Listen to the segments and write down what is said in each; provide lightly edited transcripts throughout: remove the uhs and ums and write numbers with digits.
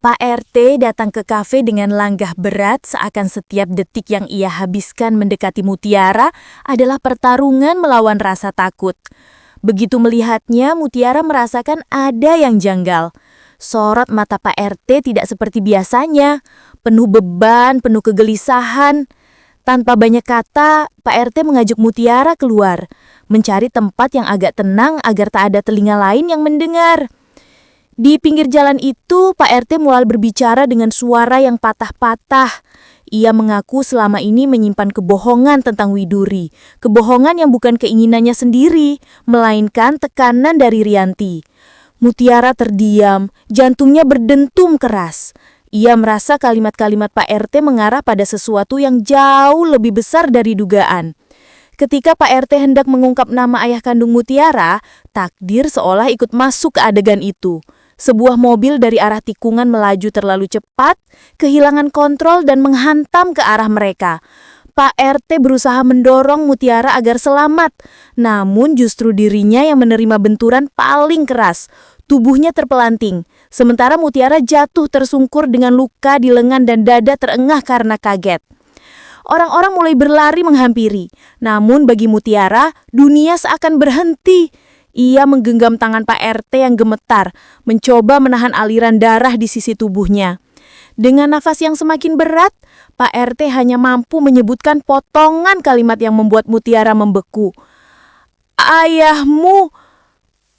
Pak RT datang ke kafe dengan langkah berat seakan setiap detik yang ia habiskan mendekati Mutiara adalah pertarungan melawan rasa takut. Begitu melihatnya, Mutiara merasakan ada yang janggal. Sorot mata Pak RT tidak seperti biasanya, penuh beban, penuh kegelisahan. Tanpa banyak kata, Pak RT mengajak Mutiara keluar, mencari tempat yang agak tenang agar tak ada telinga lain yang mendengar. Di pinggir jalan itu, Pak RT mulai berbicara dengan suara yang patah-patah. Ia mengaku selama ini menyimpan kebohongan tentang Widuri. Kebohongan yang bukan keinginannya sendiri, melainkan tekanan dari Rianti. Mutiara terdiam, jantungnya berdentum keras. Ia merasa kalimat-kalimat Pak RT mengarah pada sesuatu yang jauh lebih besar dari dugaan. Ketika Pak RT hendak mengungkap nama ayah kandung Mutiara, takdir seolah ikut masuk ke adegan itu. Sebuah mobil dari arah tikungan melaju terlalu cepat, kehilangan kontrol dan menghantam ke arah mereka. Pak RT berusaha mendorong Mutiara agar selamat, namun justru dirinya yang menerima benturan paling keras. Tubuhnya terpelanting, sementara Mutiara jatuh tersungkur dengan luka di lengan dan dada terengah karena kaget. Orang-orang mulai berlari menghampiri, namun bagi Mutiara, dunia seakan berhenti. Ia menggenggam tangan Pak RT yang gemetar, mencoba menahan aliran darah di sisi tubuhnya. Dengan nafas yang semakin berat, Pak RT hanya mampu menyebutkan potongan kalimat yang membuat Mutiara membeku. "Ayahmu,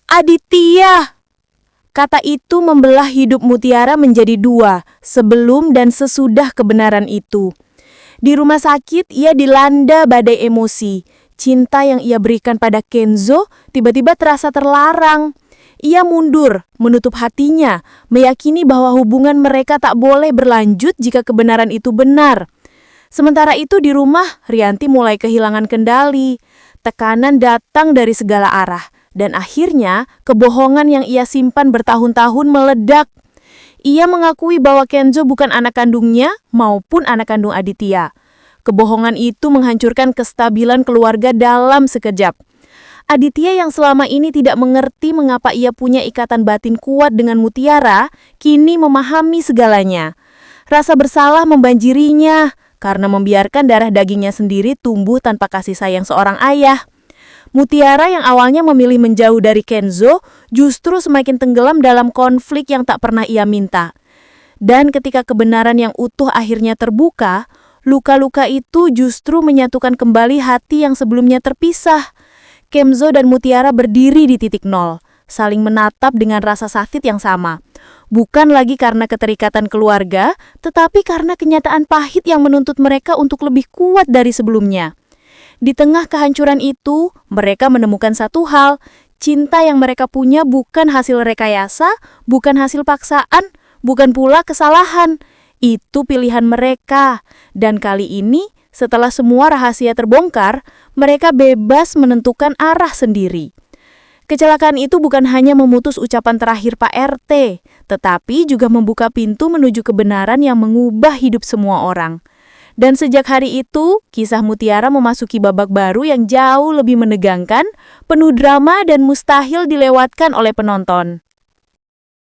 Aditya." Kata itu membelah hidup Mutiara menjadi dua, sebelum dan sesudah kebenaran itu. Di rumah sakit, ia dilanda badai emosi. Cinta yang ia berikan pada Kenzo tiba-tiba terasa terlarang. Ia mundur, menutup hatinya, meyakini bahwa hubungan mereka tak boleh berlanjut jika kebenaran itu benar. Sementara itu di rumah, Rianti mulai kehilangan kendali. Tekanan datang dari segala arah, dan akhirnya kebohongan yang ia simpan bertahun-tahun meledak. Ia mengakui bahwa Kenzo bukan anak kandungnya maupun anak kandung Aditya. Kebohongan itu menghancurkan kestabilan keluarga dalam sekejap. Aditya yang selama ini tidak mengerti mengapa ia punya ikatan batin kuat dengan Mutiara, kini memahami segalanya. Rasa bersalah membanjirinya karena membiarkan darah dagingnya sendiri tumbuh tanpa kasih sayang seorang ayah. Mutiara yang awalnya memilih menjauh dari Kenzo, justru semakin tenggelam dalam konflik yang tak pernah ia minta. Dan ketika kebenaran yang utuh akhirnya terbuka, luka-luka itu justru menyatukan kembali hati yang sebelumnya terpisah. Kenzo dan Mutiara berdiri di titik nol, saling menatap dengan rasa sakit yang sama. Bukan lagi karena keterikatan keluarga, tetapi karena kenyataan pahit yang menuntut mereka untuk lebih kuat dari sebelumnya. Di tengah kehancuran itu, mereka menemukan satu hal, cinta yang mereka punya bukan hasil rekayasa, bukan hasil paksaan, bukan pula kesalahan. Itu pilihan mereka, dan kali ini setelah semua rahasia terbongkar, mereka bebas menentukan arah sendiri. Kecelakaan itu bukan hanya memutus ucapan terakhir Pak RT, tetapi juga membuka pintu menuju kebenaran yang mengubah hidup semua orang. Dan sejak hari itu, kisah Mutiara memasuki babak baru yang jauh lebih menegangkan, penuh drama dan mustahil dilewatkan oleh penonton.